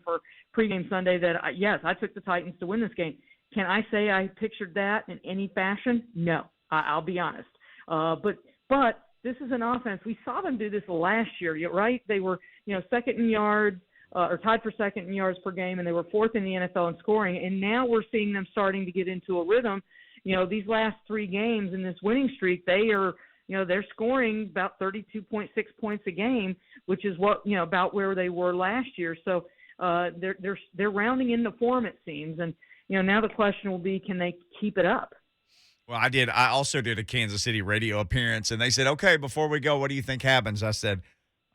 for pregame Sunday that, yes, I took the Titans to win this game. Can I say I pictured that in any fashion? No, I'll be honest. But this is an offense. We saw them do this last year, right? They were, second in yards, or tied for second in yards per game, and they were fourth in the NFL in scoring. And now we're seeing them starting to get into a rhythm. These last 3 games in this winning streak, they are, they're scoring about 32.6 points a game, which is what, about where they were last year. So they're rounding into form, it seems. And, now the question will be, can they keep it up? Well, I also did a Kansas City radio appearance, and they said, okay, before we go, what do you think happens? I said,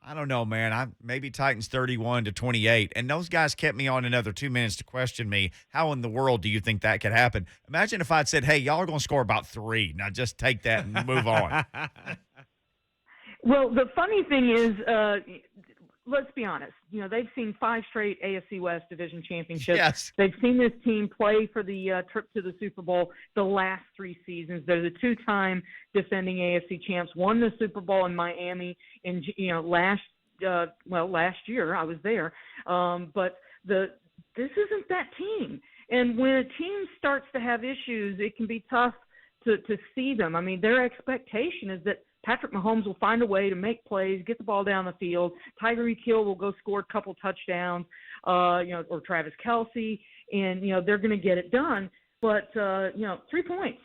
I don't know, man. Maybe Titans 31-28. And those guys kept me on another 2 minutes to question me. How in the world do you think that could happen? Imagine if I'd said, hey, y'all are going to score about 3. Now just take that and move on. Well, the funny thing is, let's be honest. They've seen 5 straight AFC West division championships. Yes. They've seen this team play for the trip to the Super Bowl the last 3 seasons. They're the 2-time defending AFC champs. Won the Super Bowl in Miami in last year. I was there. But this isn't that team. And when a team starts to have issues, it can be tough to see them. I mean, their expectation is that Patrick Mahomes will find a way to make plays, get the ball down the field. Tyreek Hill will go score a couple touchdowns, or Travis Kelce, and, they're going to get it done. But, 3 points,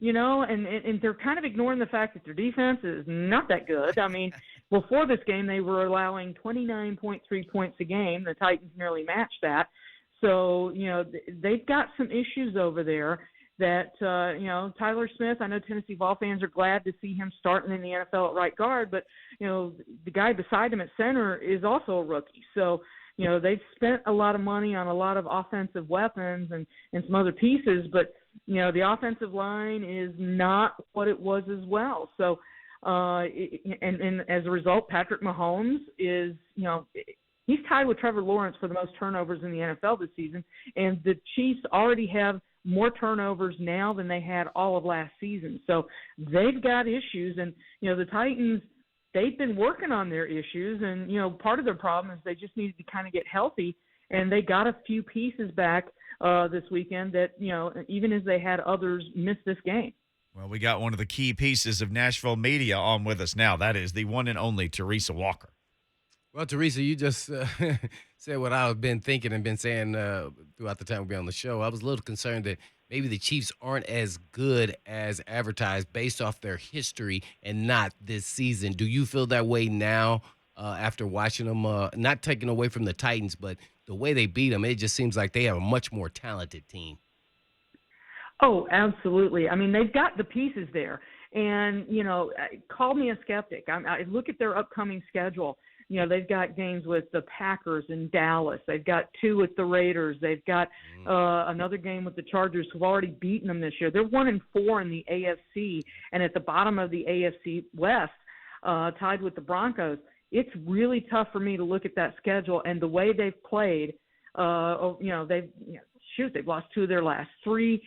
and they're kind of ignoring the fact that their defense is not that good. I mean, before this game, they were allowing 29.3 points a game. The Titans nearly matched that. So, they've got some issues over there that, Tyler Smith, I know Tennessee Vol fans are glad to see him starting in the NFL at right guard, but, the guy beside him at center is also a rookie. So, they've spent a lot of money on a lot of offensive weapons and some other pieces, but, the offensive line is not what it was as well. So, and as a result, Patrick Mahomes is, he's tied with Trevor Lawrence for the most turnovers in the NFL this season, and the Chiefs already have more turnovers now than they had all of last season. So they've got issues, and, the Titans, they've been working on their issues, and, part of their problem is they just needed to kind of get healthy, and they got a few pieces back this weekend that, even as they had others miss this game. Well, we got one of the key pieces of Nashville media on with us now. That is the one and only Teresa Walker. Well, Teresa, you just said what I've been thinking and been saying throughout the time we've been on the show. I was a little concerned that maybe the Chiefs aren't as good as advertised based off their history and not this season. Do you feel that way now after watching them, not taking away from the Titans, but the way they beat them? It just seems like they have a much more talented team. Oh, absolutely. I mean, they've got the pieces there. And, call me a skeptic. I look at their upcoming schedule. They've got games with the Packers in Dallas. They've got 2 with the Raiders. They've got another game with the Chargers, who've already beaten them this year. They're 1-4 in the AFC, and at the bottom of the AFC West, tied with the Broncos. It's really tough for me to look at that schedule and the way they've played. They've lost 2 of their last 3.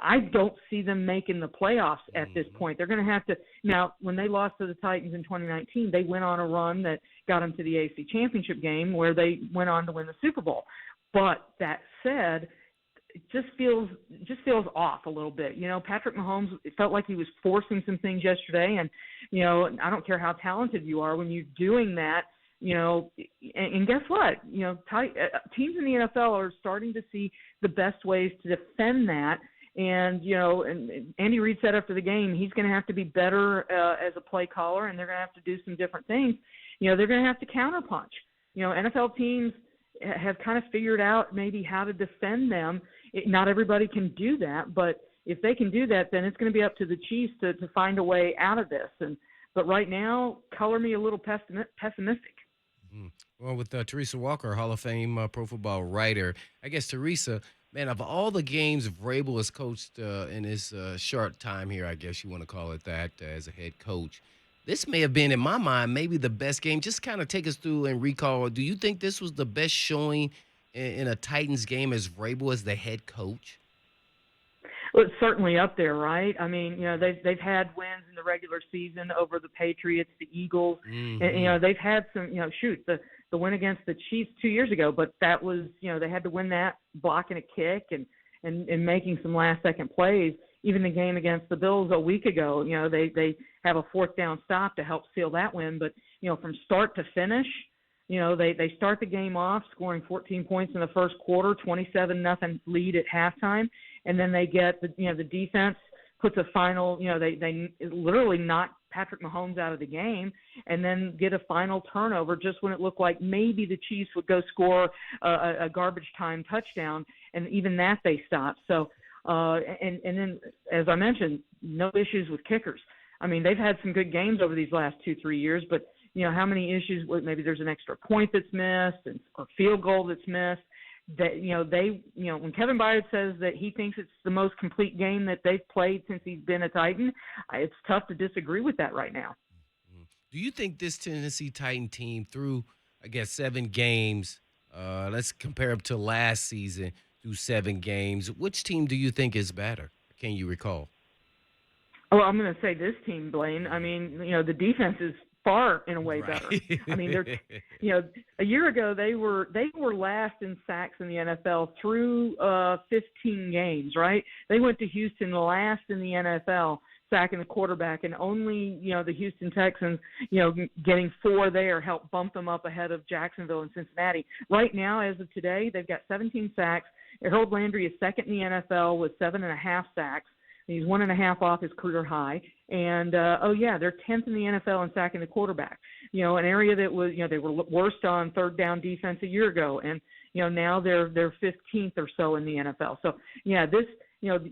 I don't see them making the playoffs at this point. They're going to have to – now, when they lost to the Titans in 2019, they went on a run that got them to the AFC Championship game where they went on to win the Super Bowl. But that said, it just feels off a little bit. Patrick Mahomes, it felt like he was forcing some things yesterday. And, I don't care how talented you are when you're doing that. And guess what? Teams in the NFL are starting to see the best ways to defend that. And, and Andy Reid said after the game, he's going to have to be better as a play caller, and they're going to have to do some different things. They're going to have to counterpunch. NFL teams have kind of figured out maybe how to defend them. Not everybody can do that, but if they can do that, then it's going to be up to the Chiefs to find a way out of this. But right now, color me a little pessimistic. Well, with Teresa Walker, Hall of Fame Pro Football writer, I guess, Teresa, man, of all the games Vrabel has coached in his short time here, I guess you want to call it that, as a head coach, this may have been, in my mind, maybe the best game. Just kind of take us through and recall, do you think this was the best showing in a Titans game as Vrabel as the head coach? Well, it's certainly up there, right? I mean, they've had wins in the regular season over the Patriots, the Eagles, and they've had some. The the win against the Chiefs 2 years ago, but that was, they had to win that blocking a kick and making some last-second plays. Even the game against the Bills a week ago, they have a fourth down stop to help seal that win. But, from start to finish, they start the game off scoring 14 points in the first quarter, 27-0 lead at halftime, and then they get the defense puts a final, they literally knock Patrick Mahomes out of the game and then get a final turnover just when it looked like maybe the Chiefs would go score a garbage time touchdown, and even that they stopped. So, and then, as I mentioned, no issues with kickers. I mean, they've had some good games over these last 2-3 years, but, how many issues with maybe there's an extra point that's missed or field goal that's missed. That, when Kevin Byard says that he thinks it's the most complete game that they've played since he's been a Titan, it's tough to disagree with that right now. Do you think this Tennessee Titan team through, 7 games, let's compare them to last season through 7 games, which team do you think is better? Can you recall? Well, I'm going to say this team, Blaine. I mean, the defense is far in a way better. I mean, they're, a year ago they were last in sacks in the NFL through 15 games, right? They went to Houston last in the NFL sacking the quarterback, and only, the Houston Texans, getting 4 there helped bump them up ahead of Jacksonville and Cincinnati. Right now, as of today, they've got 17 sacks. Harold Landry is second in the NFL with 7.5 sacks. He's 1.5 off his career high. And, they're 10th in the NFL in sacking the quarterback. An area that was, they were worst on third down defense a year ago. And, now they're 15th or so in the NFL. So, this,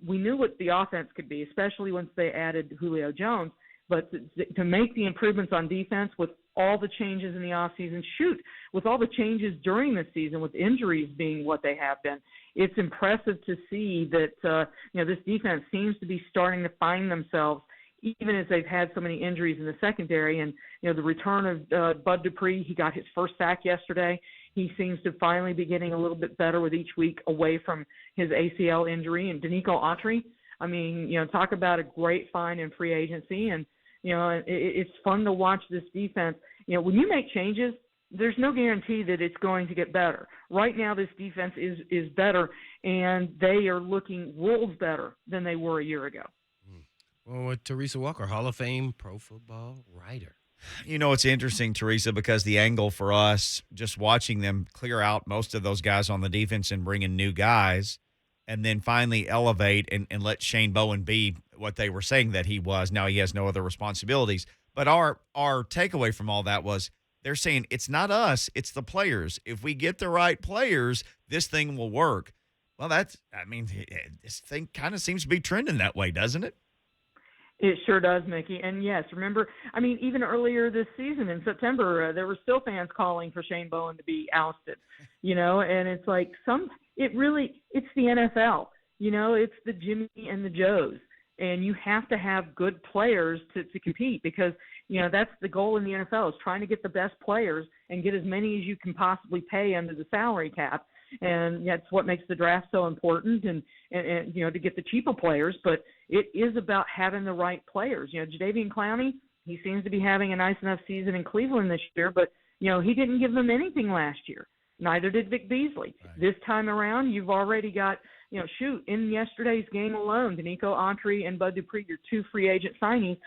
we knew what the offense could be, especially once they added Julio Jones. But to make the improvements on defense with all the changes in the offseason, with all the changes during the season, with injuries being what they have been, it's impressive to see that, this defense seems to be starting to find themselves, even as they've had so many injuries in the secondary. And, the return of Bud Dupree, he got his first sack yesterday. He seems to finally be getting a little bit better with each week away from his ACL injury. And Danico Autry, I mean, talk about a great find in free agency. And, it's fun to watch this defense. When you make changes, there's no guarantee that it's going to get better. Right now, this defense is better, and they are looking worlds better than they were a year ago. Well, with Teresa Walker, Hall of Fame pro football writer. It's interesting, Teresa, because the angle for us, just watching them clear out most of those guys on the defense and bring in new guys, and then finally elevate and let Shane Bowen be what they were saying that he was. Now he has no other responsibilities. But our takeaway from all that was they're saying it's not us, it's the players. If we get the right players, this thing will work. Well, this thing kind of seems to be trending that way, doesn't it? It sure does, Mickey. And yes, remember, even earlier this season in September, there were still fans calling for Shane Bowen to be ousted, and it's like it's the NFL, it's the Jimmy and the Joes. And you have to have good players to compete because, that's the goal in the NFL is trying to get the best players and get as many as you can possibly pay under the salary cap. And that's what makes the draft so important and to get the cheaper players. But it is about having the right players. Jadeveon Clowney, he seems to be having a nice enough season in Cleveland this year, but, he didn't give them anything last year. Neither did Vic Beasley. Right. This time around, you've already got, in yesterday's game alone, Danico Autry and Bud Dupree, your 2 free agent signees,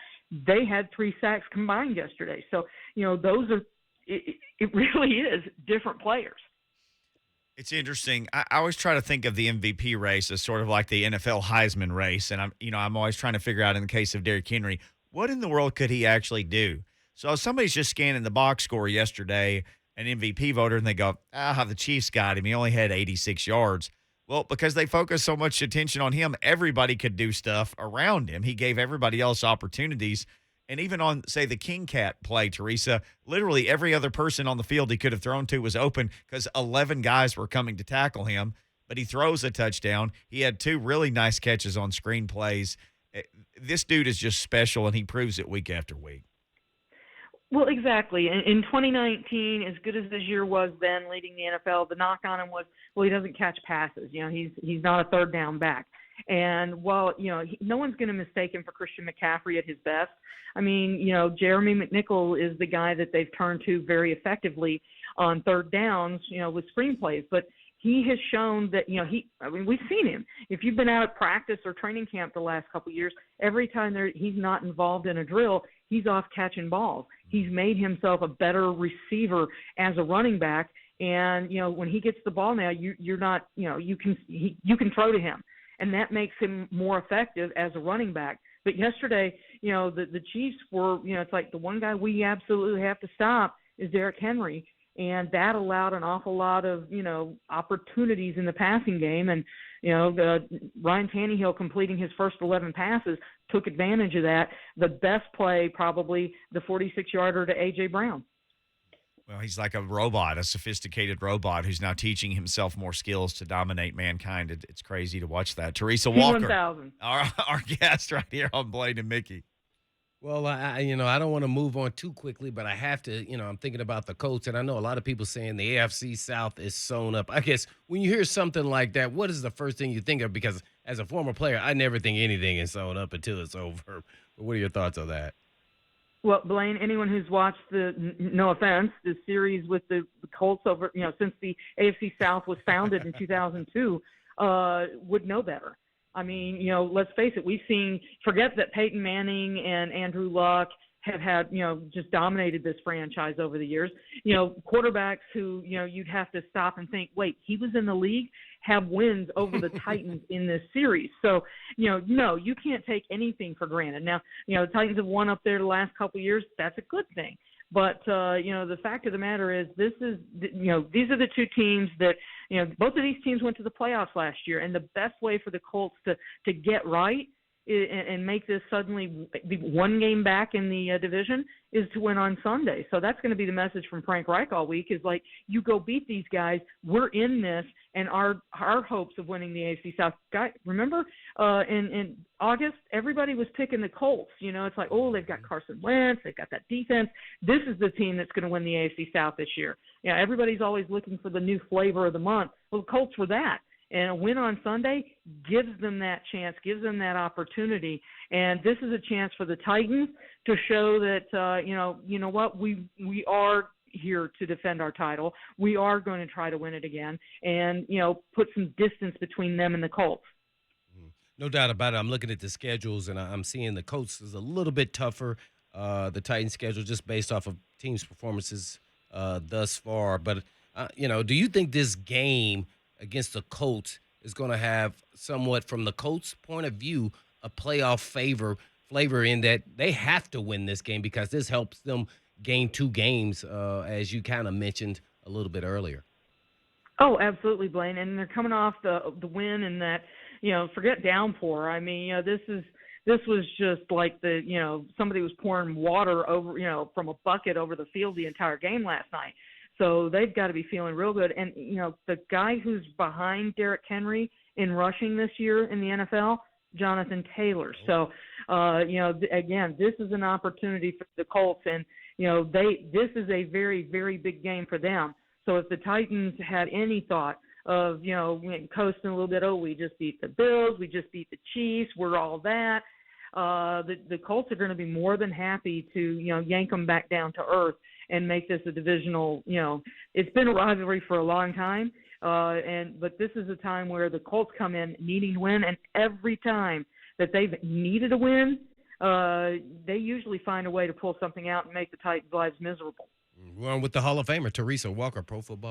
they had 3 sacks combined yesterday. So, those are it really is different players. It's interesting. I always try to think of the MVP race as sort of like the NFL Heisman race, and I'm always trying to figure out in the case of Derrick Henry, what in the world could he actually do? So somebody's just scanning the box score yesterday, an MVP voter, and they go, the Chiefs got him. He only had 86 yards. Well, because they focus so much attention on him, everybody could do stuff around him. He gave everybody else opportunities. And even on, say, the King Cat play, Teresa, literally every other person on the field he could have thrown to was open because 11 guys were coming to tackle him. But he throws a touchdown. He had 2 really nice catches on screen plays. This dude is just special, and he proves it week after week. Well, exactly. In 2019, as good as this year was then leading the NFL, the knock on him was, he doesn't catch passes. He's not a third down back. And while, no one's going to mistake him for Christian McCaffrey at his best. Jeremy McNichol is the guy that they've turned to very effectively on third downs, with screenplays. But he has shown that, we've seen him. If you've been out at practice or training camp the last couple of years, every time he's not involved in a drill, he's off catching balls. He's made himself a better receiver as a running back. And, when he gets the ball now, you're not, you can throw to him. And that makes him more effective as a running back. But yesterday, the Chiefs were, it's like the one guy we absolutely have to stop is Derrick Henry. And that allowed an awful lot of, opportunities in the passing game. And, Ryan Tannehill completing his first 11 passes took advantage of that. The best play, probably the 46-yarder to A.J. Brown. Well, he's like a robot, a sophisticated robot who's now teaching himself more skills to dominate mankind. It's crazy to watch that. Teresa Walker, our guest right here on Blaine and Mickey. Well, I don't want to move on too quickly, but I have to, I'm thinking about the Colts, and I know a lot of people saying the AFC South is sewn up. I guess when you hear something like that, what is the first thing you think of? Because as a former player, I never think anything is sewn up until it's over. But what are your thoughts on that? Well, Blaine, anyone who's watched no offense, the series with the Colts over, since the AFC South was founded in 2002, would know better. I mean, let's face it, forget that Peyton Manning and Andrew Luck have had, just dominated this franchise over the years. Quarterbacks who, you'd have to stop and think, wait, he was in the league, have wins over the Titans in this series. So, no, you can't take anything for granted. Now, the Titans have won up there the last couple of years. That's a good thing. But, the fact of the matter is these are the two teams that, both of these teams went to the playoffs last year. And the best way for the Colts to get right and make this suddenly be one game back in the division is to win on Sunday. So that's going to be the message from Frank Reich all week is like, you go beat these guys. We're in this. And our hopes of winning the AFC South. Remember in August, everybody was picking the Colts. It's like, oh, they've got Carson Wentz. They've got that defense. This is the team that's going to win the AFC South this year. Everybody's always looking for the new flavor of the month. Well, the Colts were that. And a win on Sunday gives them that chance, gives them that opportunity. And this is a chance for the Titans to show that, you know what, we are here to defend our title. We are going to try to win it again and, put some distance between them and the Colts. No doubt about it. I'm looking at the schedules, and I'm seeing the Colts is a little bit tougher, the Titans schedule, just based off of teams' performances thus far. But, do you think this game against the Colts is going to have somewhat, from the Colts' point of view, a playoff flavor in that they have to win this game because this helps them gain 2 games, as you kind of mentioned a little bit earlier? Oh, absolutely, Blaine. And they're coming off the win and that, forget downpour. I mean, this was just like somebody was pouring water over, from a bucket over the field the entire game last night. So they've got to be feeling real good. And, the guy who's behind Derrick Henry in rushing this year in the NFL, Jonathan Taylor. So, again, this is an opportunity for the Colts. And, this is a very, very big game for them. So if the Titans had any thought of, coasting a little bit, oh, we just beat the Bills, we just beat the Chiefs, we're all that, the Colts are going to be more than happy to, yank them back down to earth and make this a divisional, it's been a rivalry for a long time. But this is a time where the Colts come in needing to win, and every time that they've needed a win, they usually find a way to pull something out and make the Titans' lives miserable. We're on with the Hall of Famer, Teresa Walker, Pro Football